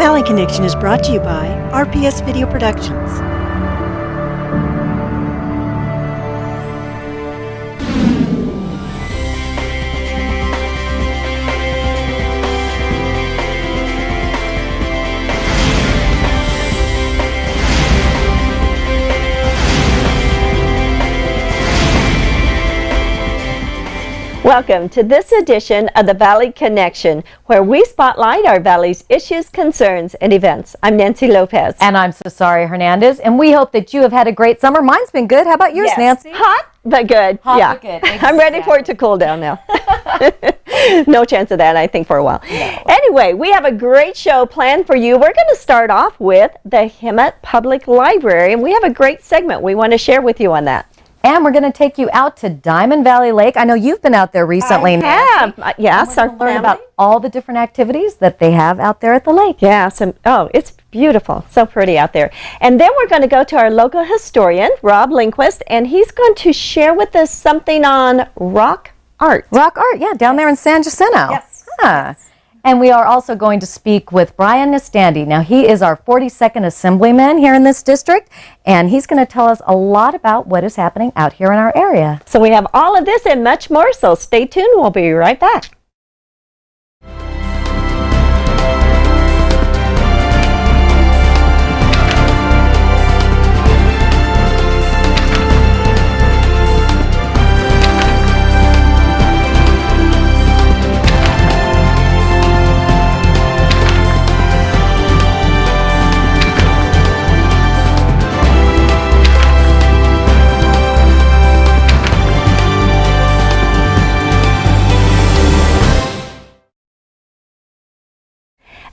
Valley Connection is brought to you by RPS Video Productions. Welcome to this edition of the Valley Connection, where we spotlight our Valley's issues, concerns, and events. I'm Nancy Lopez. And I'm Cesare Hernandez, and we hope that you have had a great summer. Mine's been good. How about yours, Yes. Nancy? Hot, but good. Hot, yeah. but good. Exactly. I'm ready for it to cool down now. No chance of that, I think, for a while. No. Anyway, we have a great show planned for you. We're going to start off with the Hemet Public Library, and we have a great segment we want to share with you on that. And we're going to take you out to Diamond Valley Lake. I know you've been out there recently, I Nancy. have. Yes, We're going to learn about all the different activities that they have out there at the lake. Yes, and it's beautiful, so pretty out there. And then we're going to go to our local historian, Rob Lindquist, and he's going to share with us something on rock art. Rock art, yeah, down there in San Jacinto. Yes. Huh. And we are also going to speak with Brian Nestande. Now, he is our 42nd Assemblyman here in this district, and he's going to tell us a lot about what is happening out here in our area. So we have all of this and much more, so stay tuned. We'll be right back.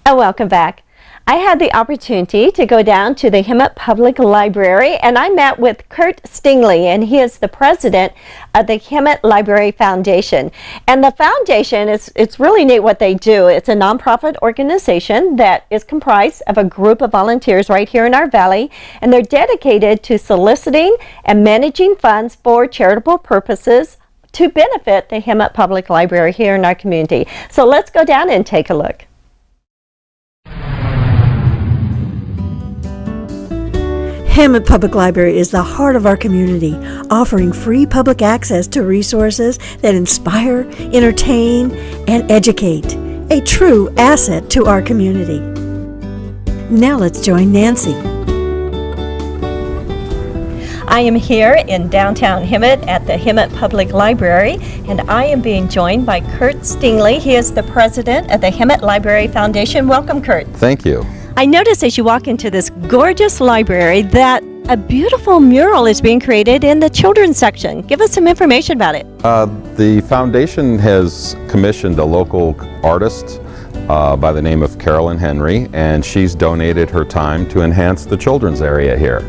And welcome back. I had the opportunity to go down to the Hemet Public Library, and I met with Kurt Stingley, and he is the president of the Hemet Library Foundation. And the foundation it's really neat what they do. It's a nonprofit organization that is comprised of a group of volunteers right here in our valley, and they're dedicated to soliciting and managing funds for charitable purposes to benefit the Hemet Public Library here in our community. So let's go down and take a look. Hemet Public Library is the heart of our community, offering free public access to resources that inspire, entertain, and educate. A true asset to our community. Now let's join Nancy. I am here in downtown Hemet at the Hemet Public Library, and I am being joined by Kurt Stingley. He is the president of the Hemet Library Foundation. Welcome, Kurt. Thank you. I noticed as you walk into this gorgeous library that a beautiful mural is being created in the children's section. Give us some information about it. The foundation has commissioned a local artist by the name of Carolyn Henry, and she's donated her time to enhance the children's area here.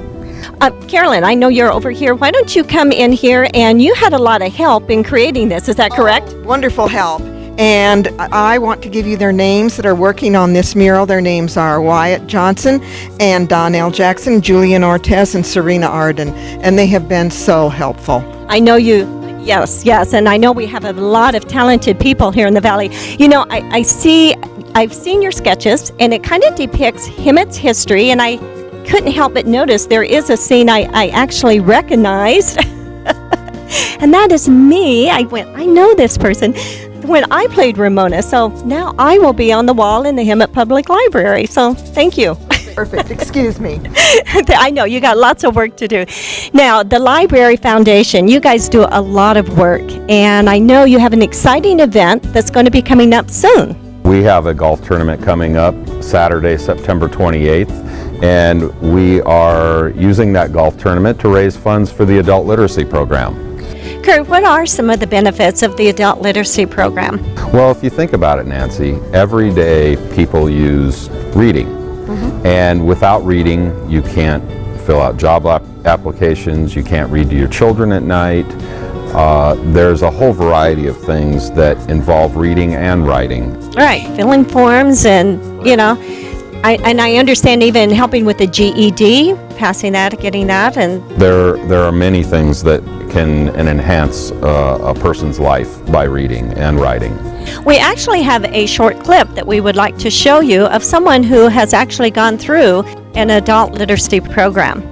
Carolyn, I know you're over here. Why don't you come in here? And you had a lot of help in creating this. Is that correct? Wonderful help. And I want to give you their names that are working on this mural. Their names are Wyatt Johnson and Donnell Jackson, Julian Ortez, and Serena Arden. And they have been so helpful. I know you. Yes, and I know we have a lot of talented people here in the Valley. You know, I've seen your sketches, and it kind of depicts Hemet's history, and I couldn't help but notice there is a scene I actually recognized, and that is me. I know this person when I played Ramona, so now I will be on the wall in the Hemet Public Library, so thank you. Perfect. Excuse me. I know, you got lots of work to do. Now, the Library Foundation, you guys do a lot of work, and I know you have an exciting event that's going to be coming up soon. We have a golf tournament coming up Saturday, September 28th, and we are using that golf tournament to raise funds for the adult literacy program. Kurt, what are some of the benefits of the adult literacy program? Well, if you think about it, Nancy, every day people use reading. And without reading, you can't fill out job applications, you can't read to your children at night. There's a whole variety of things that involve reading and writing. Right, filling forms and, I understand even helping with the GED, passing that, getting that, and There are many things that can enhance a person's life by reading and writing. we actually have a short clip that we would like to show you of someone who has actually gone through an adult literacy program.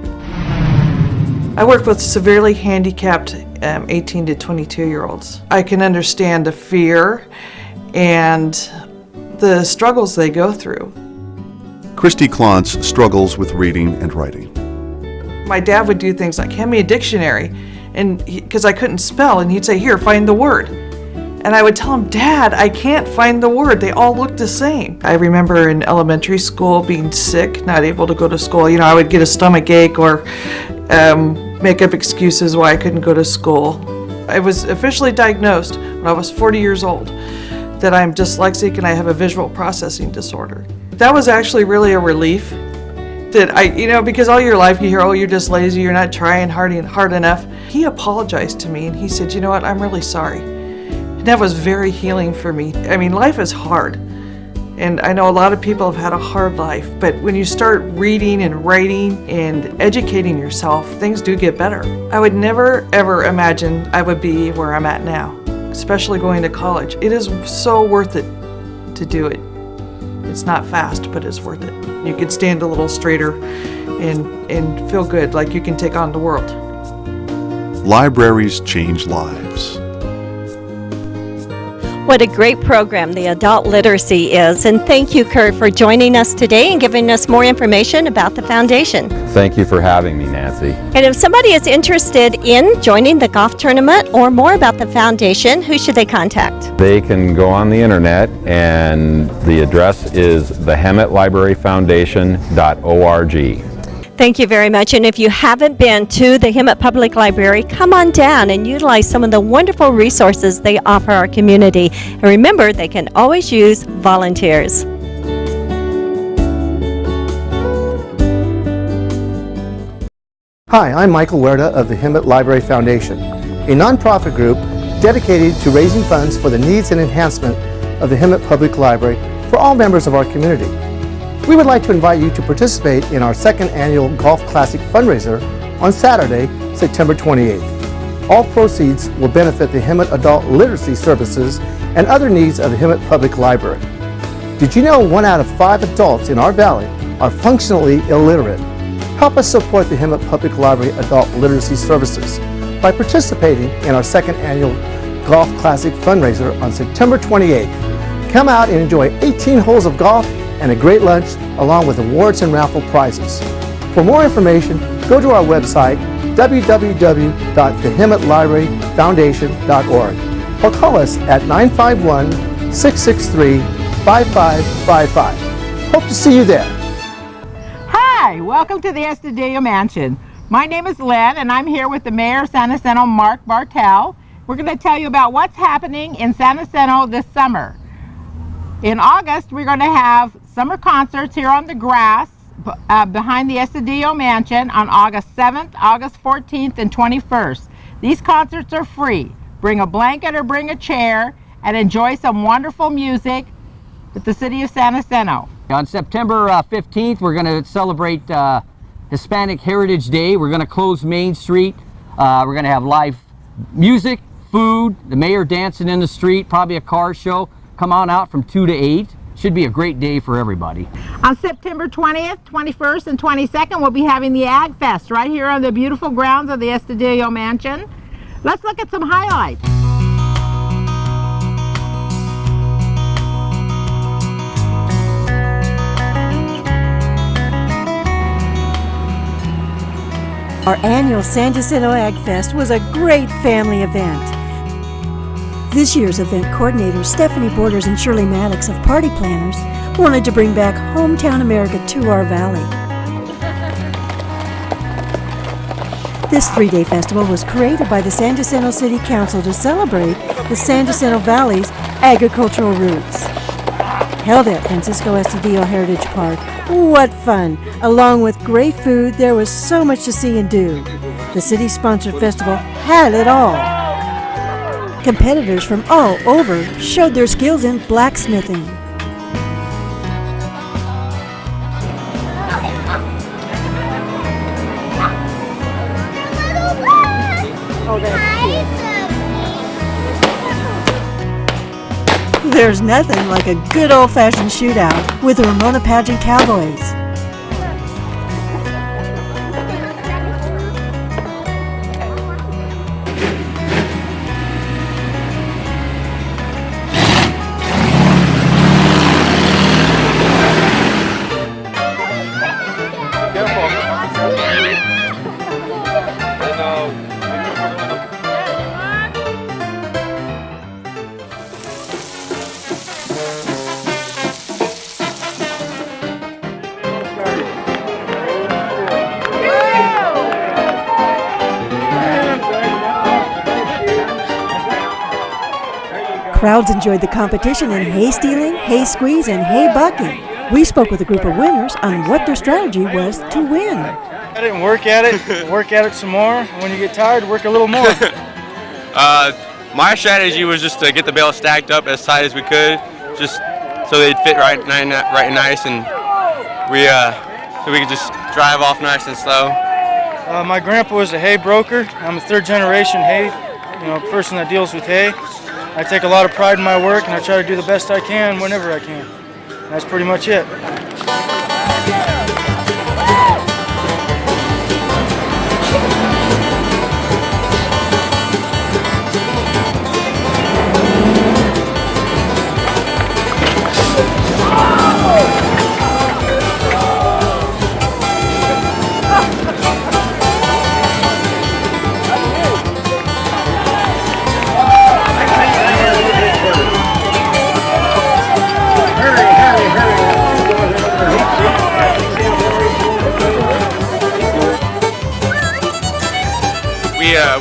I work with severely handicapped 18 to 22-year-olds. I can understand the fear and the struggles they go through. Christy Klontz struggles with reading and writing. My dad would do things like hand me a dictionary, and because I couldn't spell, and he'd say, "Here, find the word." And I would tell him, "Dad, I can't find the word. They all look the same." I remember in elementary school being sick, not able to go to school. You know, I would get a stomach ache or make up excuses why I couldn't go to school. I was officially diagnosed when I was 40 years old that I'm dyslexic and I have a visual processing disorder. That was actually really a relief that because all your life you hear, "Oh, you're just lazy, you're not trying hard enough." He apologized to me and he said, "You know what, I'm really sorry." And that was very healing for me. I mean, life is hard. And I know a lot of people have had a hard life, but when you start reading and writing and educating yourself, things do get better. I would never, ever imagine I would be where I'm at now, especially going to college. It is so worth it to do it. It's not fast, but it's worth it. You can stand a little straighter and feel good, like you can take on the world. Libraries change lives. What a great program the adult literacy is. And thank you, Kurt, for joining us today and giving us more information about the foundation. Thank you for having me, Nancy. And if somebody is interested in joining the golf tournament or more about the foundation, who should they contact? They can go on the internet, and the address is thehemetlibraryfoundation.org. Thank you very much. And if you haven't been to the Hemet Public Library, come on down and utilize some of the wonderful resources they offer our community. And remember, they can always use volunteers. Hi, I'm Michael Huerta of the Hemet Library Foundation, a nonprofit group dedicated to raising funds for the needs and enhancement of the Hemet Public Library for all members of our community. We would like to invite you to participate in our second annual Golf Classic fundraiser on Saturday, September 28th. All proceeds will benefit the Hemet Adult Literacy Services and other needs of the Hemet Public Library. Did you know 1 out of 5 adults in our valley are functionally illiterate? Help us support the Hemet Public Library Adult Literacy Services by participating in our second annual Golf Classic fundraiser on September 28th. Come out and enjoy 18 holes of golf and a great lunch along with awards and raffle prizes. For more information, go to our website www.thehemetlibraryfoundation.org or call us at 951-663-5555. Hope to see you there. Hi, welcome to the Estadio Mansion. My name is Lynn and I'm here with the Mayor of San Jacinto, Mark Bartel. We're going to tell you about what's happening in San Jacinto this summer. In August, we're going to have summer concerts here on the grass behind the Estadio Mansion on August 7th, August 14th, and 21st. These concerts are free. Bring a blanket or bring a chair and enjoy some wonderful music with the city of San Jacinto. On September 15th, we're going to celebrate Hispanic Heritage Day. We're going to close Main Street. We're going to have live music, food, the mayor dancing in the street, probably a car show. Come on out from 2 to 8. Should be a great day for everybody. On September 20th, 21st, and 22nd, we'll be having the Ag Fest right here on the beautiful grounds of the Estadio Mansion. Let's look at some highlights. Our annual San Jacinto Ag Fest was a great family event. This year's event coordinators Stephanie Borders and Shirley Maddox of Party Planners wanted to bring back hometown America to our valley. This 3-day festival was created by the San Jacinto City Council to celebrate the San Jacinto Valley's agricultural roots. Held at Francisco Estudillo Heritage Park. What fun! Along with great food, there was so much to see and do. The city-sponsored festival had it all. Competitors from all over showed their skills in blacksmithing, Oh, that's cute. There's nothing like a good old-fashioned shootout with the Ramona Pageant Cowboys. Crowds enjoyed the competition in hay stealing, hay squeeze, and hay bucking. We spoke with a group of winners on what their strategy was to win. I didn't work at it some more. When you get tired, work a little more. My strategy was just to get the bales stacked up as tight as we could, just so they'd fit right and nice, and so we could just drive off nice and slow. My grandpa was a hay broker. I'm a third generation hay, person that deals with hay. I take a lot of pride in my work, and I try to do the best I can whenever I can. And that's pretty much it.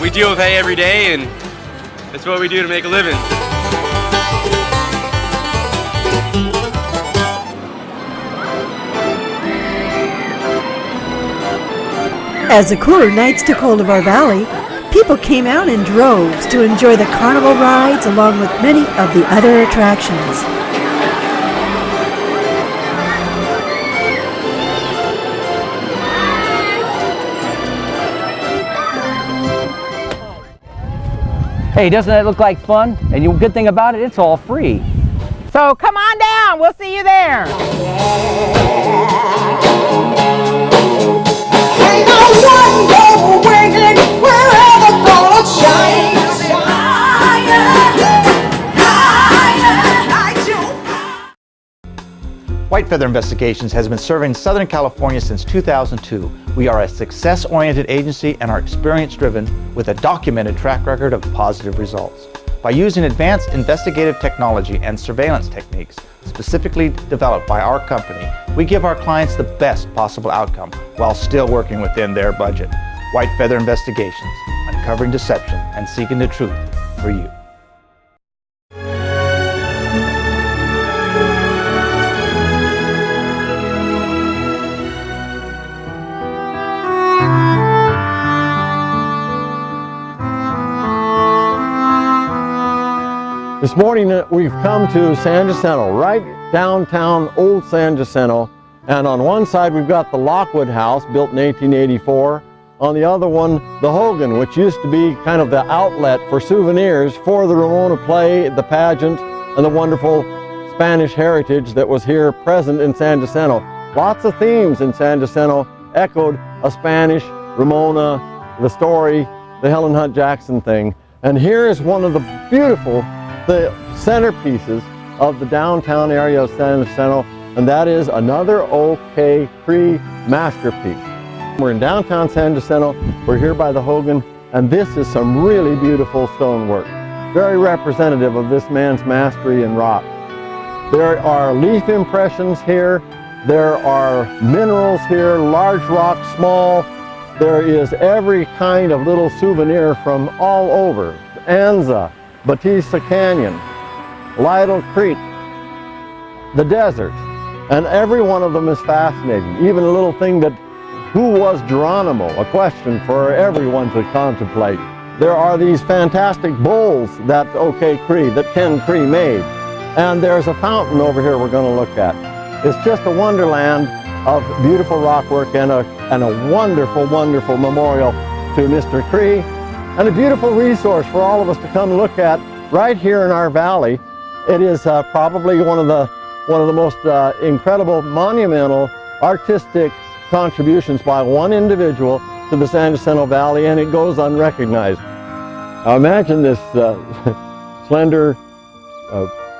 We deal with hay every day, and that's what we do to make a living. As the cooler nights took hold of our valley, people came out in droves to enjoy the carnival rides along with many of the other attractions. Hey, doesn't that look like fun? And the good thing about it, it's all free. So come on down, we'll see you there. White Feather Investigations has been serving Southern California since 2002. We are a success-oriented agency and are experience-driven with a documented track record of positive results. By using advanced investigative technology and surveillance techniques specifically developed by our company, we give our clients the best possible outcome while still working within their budget. White Feather Investigations, uncovering deception and seeking the truth for you. This morning we've come to San Jacinto, right downtown old San Jacinto, and on one side we've got the Lockwood House, built in 1884. On the other one, the Hogan, which used to be kind of the outlet for souvenirs for the Ramona play, the pageant, and the wonderful Spanish heritage that was here present in San Jacinto. Lots of themes in San Jacinto echoed a Spanish, Ramona, the story, the Helen Hunt Jackson thing. And here is one of the beautiful centerpieces of the downtown area of San Jacinto, and that is another OK Cree masterpiece. We're in downtown San Jacinto, we're here by the Hogan, and this is some really beautiful stonework. Very representative of this man's mastery in rock. There are leaf impressions here, there are minerals here, large rock, small. There is every kind of little souvenir from all over. Anza, Batista Canyon, Lytle Creek, the desert, and every one of them is fascinating. Even a little thing that, who was Geronimo? A question for everyone to contemplate. There are these fantastic bowls that OK Cree, that Ken Cree made. And there's a fountain over here we're going to look at. It's just a wonderland of beautiful rock work and a wonderful, wonderful memorial to Mr. Cree and a beautiful resource for all of us to come look at right here in our valley. It is probably one of the most incredible, monumental, artistic contributions by one individual to the San Jacinto Valley, and it goes unrecognized. Now imagine this slender,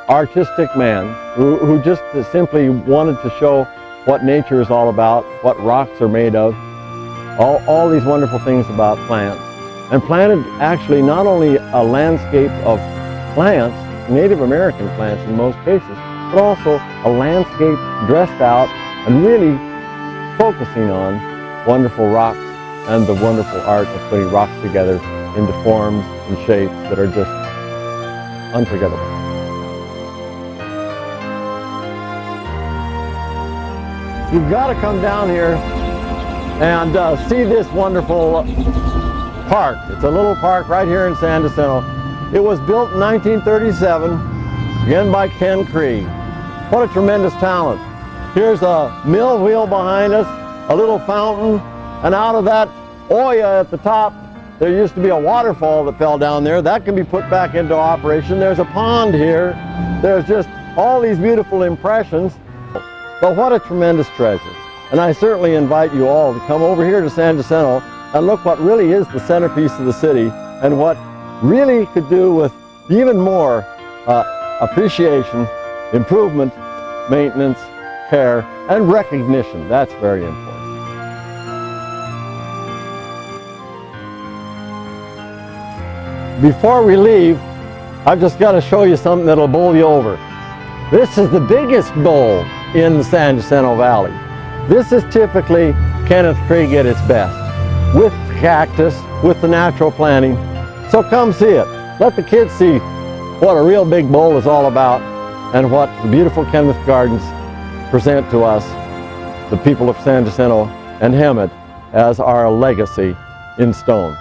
artistic man who just simply wanted to show what nature is all about, what rocks are made of, all these wonderful things about plants, and planted actually not only a landscape of plants, Native American plants in most cases, but also a landscape dressed out and really focusing on wonderful rocks and the wonderful art of putting rocks together into forms and shapes that are just unforgettable. You've got to come down here and see this wonderful park. It's a little park right here in San Jacinto. It was built in 1937, again by Ken Cree. What a tremendous talent. Here's a mill wheel behind us, a little fountain, and out of that Oya at the top, there used to be a waterfall that fell down there. That can be put back into operation. There's a pond here. There's just all these beautiful impressions. But what a tremendous treasure. And I certainly invite you all to come over here to San Jacinto and look what really is the centerpiece of the city and what really could do with even more appreciation, improvement, maintenance, care, and recognition. That's very important. Before we leave, I've just got to show you something that'll bowl you over. This is the biggest bowl in the San Jacinto Valley. This is typically Kenneth Creek at its best, with cactus, with the natural planting. So come see it. Let the kids see what a real big bowl is all about and what the beautiful Kenneth Gardens present to us, the people of San Jacinto and Hemet, as our legacy in stone.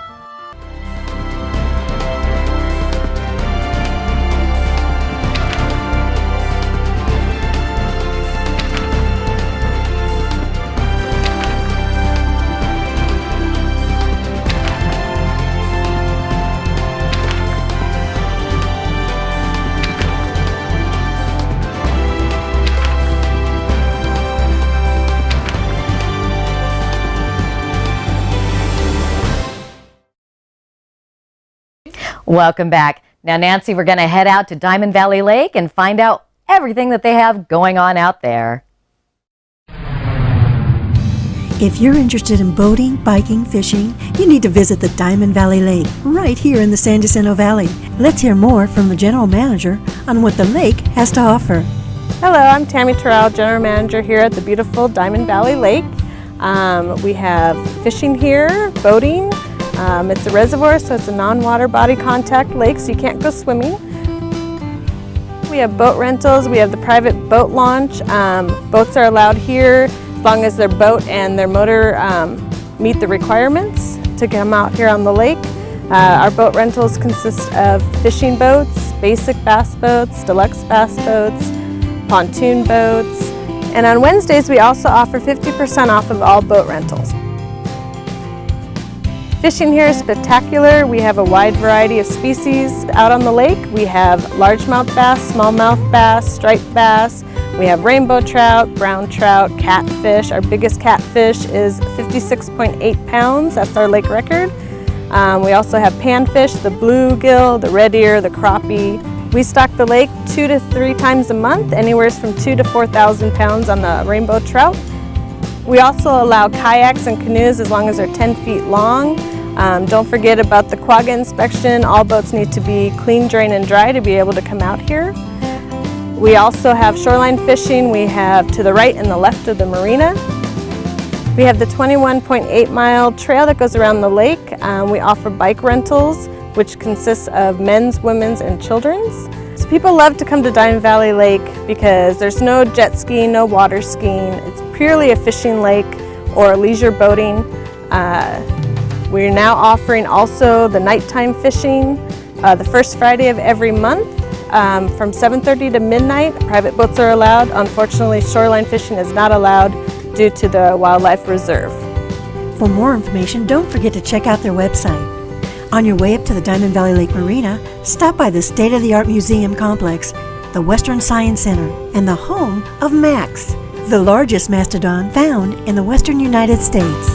Welcome back. Now, Nancy, we're going to head out to Diamond Valley Lake and find out everything that they have going on out there. If you're interested in boating, biking, fishing, you need to visit the Diamond Valley Lake right here in the San Jacinto Valley. Let's hear more from the general manager on what the lake has to offer. Hello, I'm Tammy Terrell, general manager here at the beautiful Diamond Valley Lake. We have fishing here, boating. It's a reservoir, so it's a non-water body contact lake, so you can't go swimming. We have boat rentals. We have the private boat launch. Boats are allowed here as long as their boat and their motor meet the requirements to come out here on the lake. Our boat rentals consist of fishing boats, basic bass boats, deluxe bass boats, pontoon boats, and on Wednesdays we also offer 50% off of all boat rentals. Fishing here is spectacular. We have a wide variety of species out on the lake. We have largemouth bass, smallmouth bass, striped bass. We have rainbow trout, brown trout, catfish. Our biggest catfish is 56.8 pounds. That's our lake record. We also have panfish, the bluegill, the red ear, the crappie. We stock the lake 2 to 3 times a month, anywhere from 2,000 to 4,000 pounds on the rainbow trout. We also allow kayaks and canoes as long as they're 10 feet long. Don't forget about the quagga inspection. All boats need to be clean, drain, and dry to be able to come out here. We also have shoreline fishing. We have to the right and the left of the marina. We have the 21.8 mile trail that goes around the lake. We offer bike rentals, which consists of men's, women's, and children's. So people love to come to Diamond Valley Lake because there's no jet skiing, no water skiing. It's purely a fishing lake or leisure boating. We're now offering also the nighttime fishing the first Friday of every month from 7:30 to midnight. Private boats are allowed. Unfortunately, shoreline fishing is not allowed due to the wildlife reserve. For more information, don't forget to check out their website. On your way up to the Diamond Valley Lake Marina, stop by the state-of-the-art museum complex, the Western Science Center, and the home of Max, the largest mastodon found in the western United States.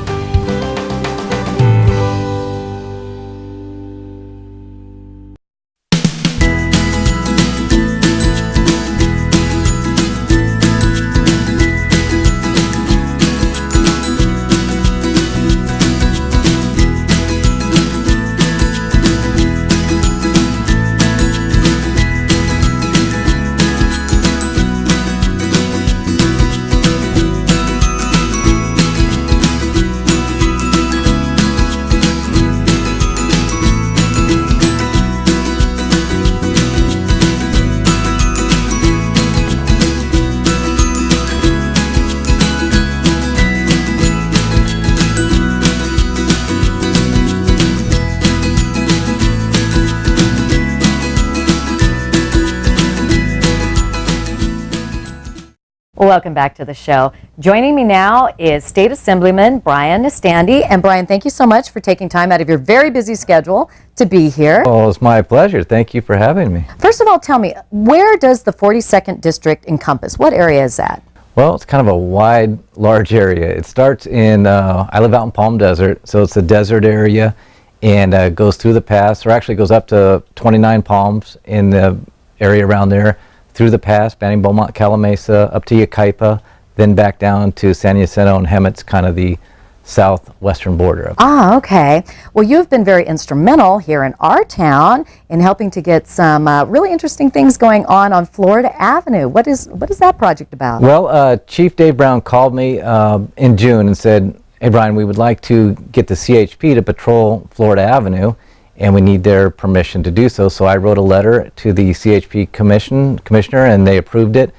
Welcome back to the show. Joining me now is State Assemblyman Brian Nestande. And Brian, thank you so much for taking time out of your very busy schedule to be here. Oh, it's my pleasure. Thank you for having me. First of all, tell me, where does the 42nd District encompass? What area is that? Well, it's kind of a wide, large area. It starts in, I live out in Palm Desert, so it's a desert area, and goes through the pass, or actually goes up to 29 Palms in the area around there, through the pass, spanning Beaumont, Calamasa, up to Yucaipa, then back down to San Jacinto, and Hemet's kind of the southwestern border of it. Ah, okay. Well, you've been very instrumental here in our town in helping to get some really interesting things going on Florida Avenue. What is that project about? Well, Chief Dave Brown called me in June and said, hey Brian, we would like to get the CHP to patrol Florida Avenue, and we need their permission to do so. So I wrote a letter to the CHP commissioner, and they approved it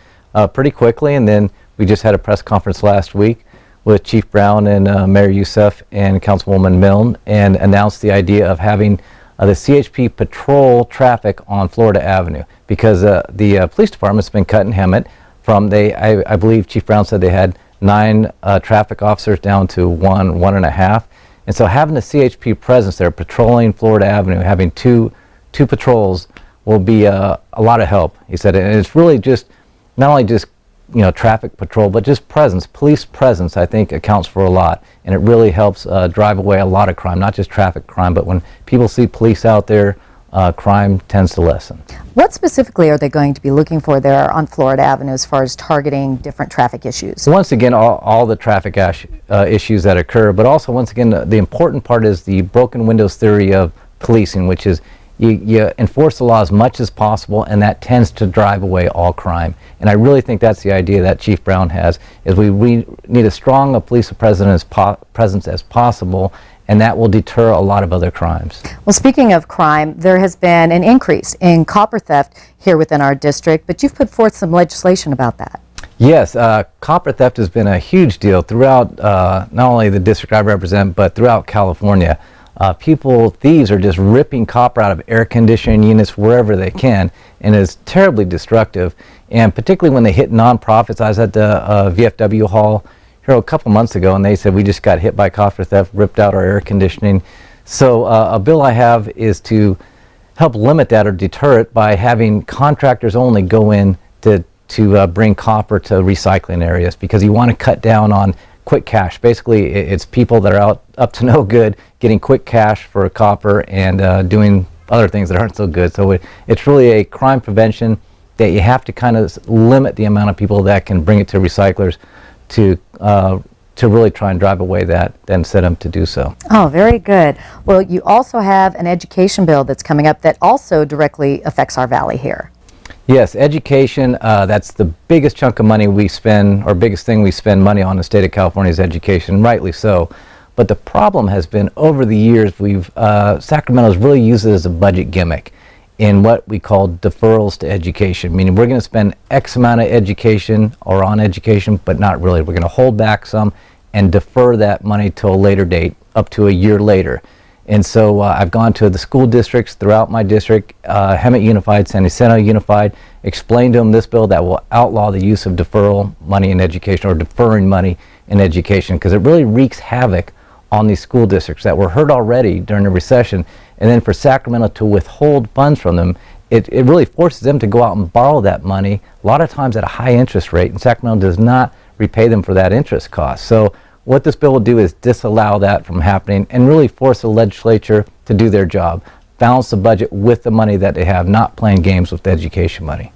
pretty quickly. And then we just had a press conference last week with Chief Brown and Mayor Youssef and Councilwoman Milne, and announced the idea of having the CHP patrol traffic on Florida Avenue, because the police department's been cut in Hemet from, I believe Chief Brown said they had 9 traffic officers down to 1.5. And so having the CHP presence there patrolling Florida Avenue, having two patrols, will be a lot of help, he said. And it's really just, not only just, traffic patrol, but just presence. Police presence, I think, accounts for a lot. And it really helps drive away a lot of crime, not just traffic crime, but when people see police out there, crime tends to lessen. What specifically are they going to be looking for there on Florida Avenue as far as targeting different traffic issues? Once again, all the traffic issues that occur, but also, once again, the important part is the broken windows theory of policing, which is you enforce the law as much as possible, and that tends to drive away all crime. And I really think that's the idea that Chief Brown has, is we need as strong a police presence as possible, and that will deter a lot of other crimes. Well, speaking of crime, there has been an increase in copper theft here within our district, but you've put forth some legislation about that. Yes, copper theft has been a huge deal throughout not only the district I represent, but throughout California. Thieves are just ripping copper out of air conditioning units wherever they can, and it's terribly destructive. And particularly when they hit nonprofits. I was at the VFW hall here a couple months ago, and they said we just got hit by copper theft, ripped out our air conditioning. So a bill I have is to help limit that or deter it by having contractors only go in to bring copper to recycling areas, because you want to cut down on quick cash. Basically, it's people that are up to no good getting quick cash for copper and doing other things that aren't so good. So it's really a crime prevention that you have to kind of limit the amount of people that can bring it to recyclers to really try and drive away that, then set them to do so. Oh, very good. Well, you also have an education bill that's coming up that also directly affects our valley here. Yes, education, that's the biggest chunk of money we spend, or biggest thing we spend money on in the state of California is education, rightly so. But the problem has been, over the years, Sacramento's really used it as a budget gimmick in what we call deferrals to education, meaning we're going to spend X amount of education or on education, but not really. We're going to hold back some and defer that money till a later date, up to a year later. And so I've gone to the school districts throughout my district, Hemet Unified, San Jacinto Unified, explained to them this bill that will outlaw the use of deferral money in education, or deferring money in education, because it really wreaks havoc on these school districts that were hurt already during the recession, and then for Sacramento to withhold funds from them, it really forces them to go out and borrow that money, a lot of times at a high interest rate, and Sacramento does not repay them for that interest cost. So what this bill will do is disallow that from happening and really force the legislature to do their job, balance the budget with the money that they have, not playing games with the education money.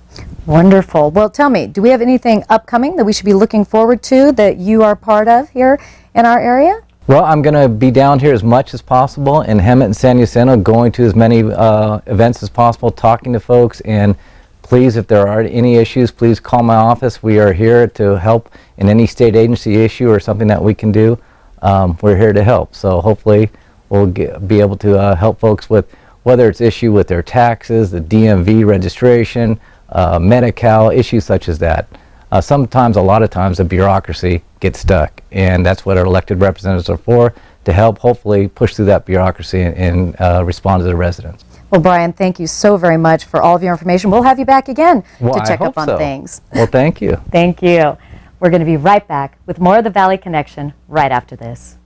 Wonderful. Well, tell me, do we have anything upcoming that we should be looking forward to that you are part of here in our area? Well, I'm going to be down here as much as possible in Hemet and San Jacinto, going to as many events as possible, talking to folks, and please, if there are any issues, please call my office. We are here to help in any state agency issue or something that we can do. We're here to help. So hopefully we'll be able to help folks with whether it's issue with their taxes, the DMV registration, Medi-Cal, issues such as that. Sometimes, a lot of times, the bureaucracy gets stuck, and that's what our elected representatives are for, to help hopefully push through that bureaucracy and respond to the residents. Well, Brian, thank you so very much for all of your information. We'll have you back again Well, to check I up hope on so. things. Well, thank you. Thank you. We're going to be right back with more of the Valley Connection right after this.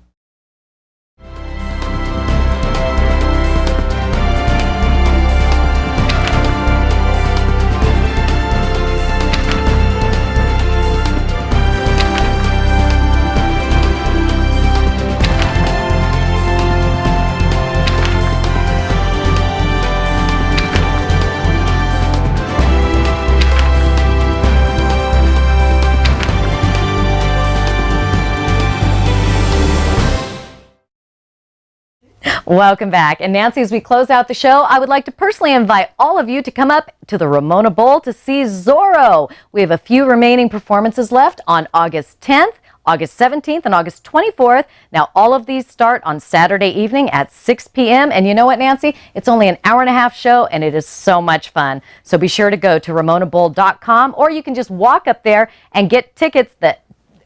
Welcome back. And Nancy, as we close out the show, I would like to personally invite all of you to come up to the Ramona Bowl to see Zorro. We have a few remaining performances left on August 10th, August 17th, and August 24th. Now, all of these start on Saturday evening at 6 p.m. And you know what, Nancy? It's only an hour-and-a-half show, and it is so much fun. So be sure to go to ramonabowl.com, or you can just walk up there and get tickets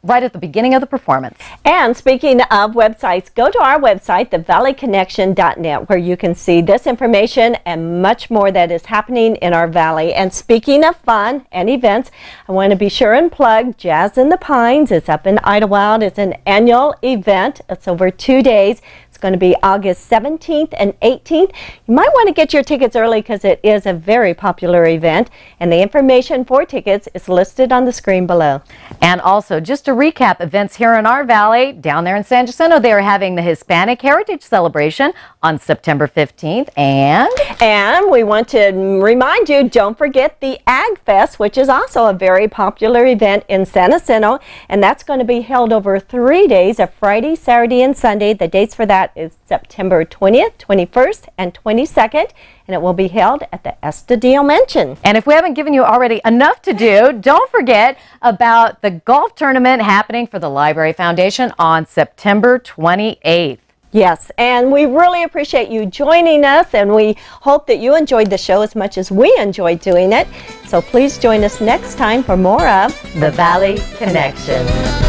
right at the beginning of the performance. And speaking of websites, go to our website, thevalleyconnection.net, where you can see this information and much more that is happening in our valley. And speaking of fun and events, I want to be sure and plug Jazz in the Pines. It's up in Idlewild. It's an annual event. It's over 2 days. It's going to be August 17th and 18th. You might want to get your tickets early because it is a very popular event, and the information for tickets is listed on the screen below. And also, just to recap events here in our valley, down there in San Jacinto, they are having the Hispanic Heritage Celebration on September 15th, and we want to remind you, don't forget the Ag Fest, which is also a very popular event in San Jacinto, and that's going to be held over 3 days, a Friday, Saturday, and Sunday. The dates for that is September 20th, 21st, and 22nd, and it will be held at the Estadio Mansion. And if we haven't given you already enough to do, don't forget about the golf tournament happening for the Library Foundation on September 28th. Yes, and we really appreciate you joining us, and we hope that you enjoyed the show as much as we enjoyed doing it. So please join us next time for more of The Valley Connection.